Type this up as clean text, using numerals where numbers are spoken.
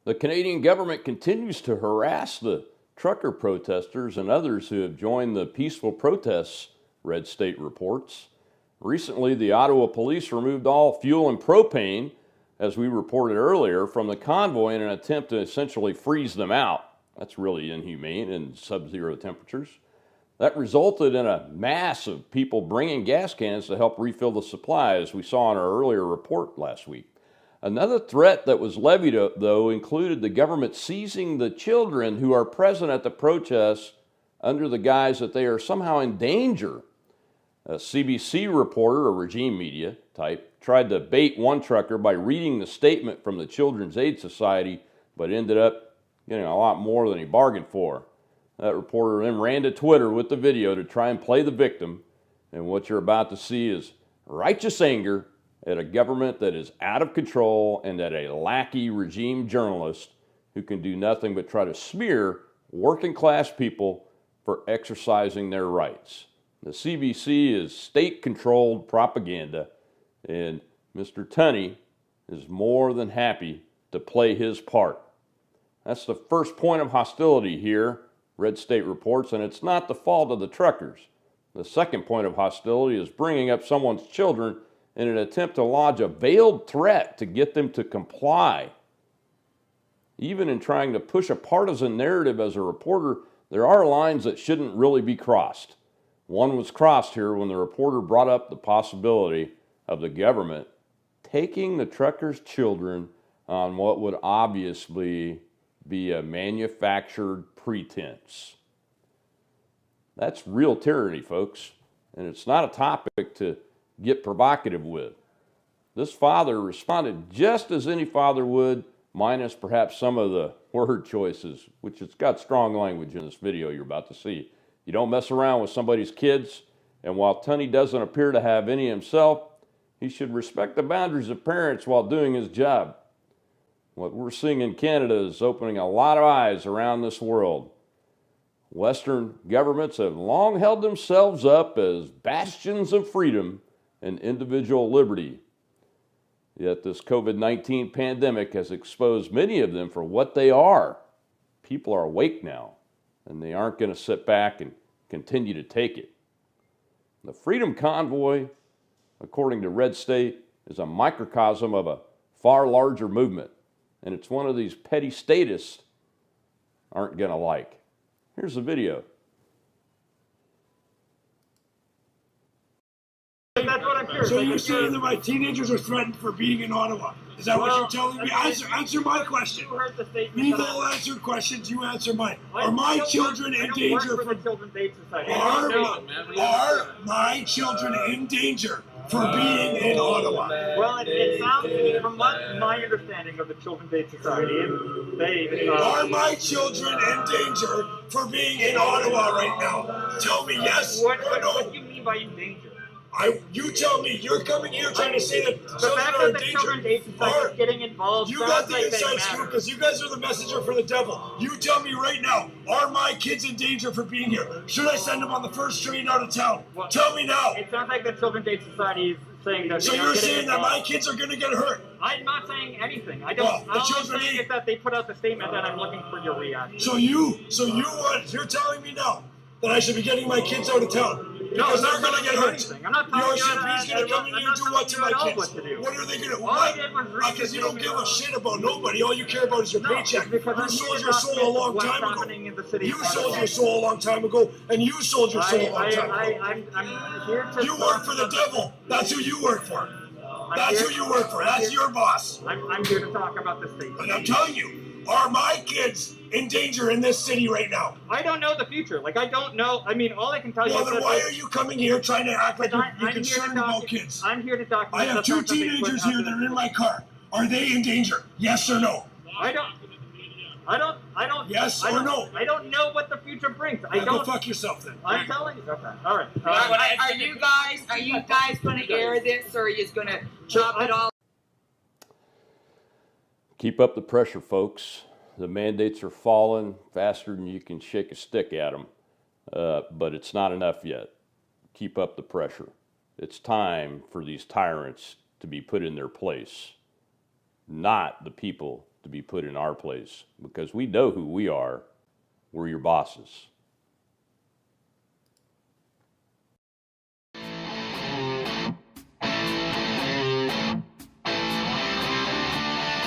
The Canadian government continues to harass the trucker protesters and others who have joined the peaceful protests, Red State reports. Recently, the Ottawa police removed all fuel and propane, as we reported earlier, from the convoy in an attempt to essentially freeze them out. That's really inhumane in sub-zero temperatures. That resulted in a mass of people bringing gas cans to help refill the supply, as we saw in our earlier report last week. Another threat that was levied, though, included the government seizing the children who are present at the protests under the guise that they are somehow in danger. A CBC reporter, a regime media type, tried to bait one trucker by reading the statement from the Children's Aid Society, but ended up getting a lot more than he bargained for. That reporter then ran to Twitter with the video to try and play the victim, and what you're about to see is righteous anger at a government that is out of control and at a lackey regime journalist who can do nothing but try to smear working class people for exercising their rights. The CBC is state-controlled propaganda, and Mr. Tunney is more than happy to play his part. That's the first point of hostility here, Red State reports, and it's not the fault of the truckers. The second point of hostility is bringing up someone's children in an attempt to lodge a veiled threat to get them to comply. Even in trying to push a partisan narrative as a reporter, there are lines that shouldn't really be crossed. One was crossed here when the reporter brought up the possibility of the government taking the truckers' children on what would obviously be a manufactured pretense. That's real tyranny, folks, and it's not a topic to get provocative with. This father responded just as any father would, minus perhaps some of the word choices, which it's got strong language in this video you're about to see. You don't mess around with somebody's kids, and while Tunney doesn't appear to have any himself, he should respect the boundaries of parents while doing his job. What we're seeing in Canada is opening a lot of eyes around this world. Western governments have long held themselves up as bastions of freedom and individual liberty. Yet this COVID-19 pandemic has exposed many of them for what they are. People are awake now, and they aren't going to sit back and continue to take it. The Freedom Convoy, according to Red State, is a microcosm of a far larger movement, and it's one of these petty statists aren't going to like. Here's the video. That's what I'm curious. So you're saying that my teenagers are threatened for being in Ottawa? Is that what you're telling me? Answer my question. You heard the statement. We've all answered questions. You answer mine. Are my children in danger for the Children's Aid Society? Are my children in danger for being in Ottawa? Well, it sounds, from what my understanding of the Children's Aid Society, they are my children in danger for being in Ottawa right now? Tell me yes or no. What do you mean by in danger? You tell me. You're coming here trying to say that the children fact are in that the danger. Children's Aid Society is getting involved. You got the inside scoop because you guys are the messenger for the devil. You tell me right now, are my kids in danger for being here? Should I send them on the first train out of town? Well, tell me now. It sounds like the Children's Aid Society is saying that. So you're saying that my kids are going to get hurt? I'm not saying anything. I don't. All I'm saying is that they put out the statement that I'm looking for your reaction. So you're telling me now that I should be getting my kids out of town? Because they're going to get hurt. I'm not telling you he's going to come in here and do what to my kids? What are they going to do? All I did was read because you don't give a shit about nobody. All you care about is your paycheck. You sold your soul a long time ago. You sold your soul a long time ago, and you sold your soul a long time ago. I'm here to. You work for the devil. That's who you work for. That's who you work for. That's your boss. I'm here to talk about the state. And I'm telling you, are my kids in danger in this city right now? I don't know the future. I don't know. I mean, all I can tell you is then why are you coming here trying to act like you're concerned about kids? I'm here to document. I have two teenagers here that are in my car. Are they in danger? Yes or no? I don't. Yes or no? I don't know what the future brings. Go fuck yourself then. I'm telling you. Okay. All right. Are you guys going to air this, or are you going to chop it all? Keep up the pressure, folks. The mandates are falling faster than you can shake a stick at them, but it's not enough yet. Keep up the pressure. It's time for these tyrants to be put in their place, not the people to be put in our place because we know who we are. We're your bosses.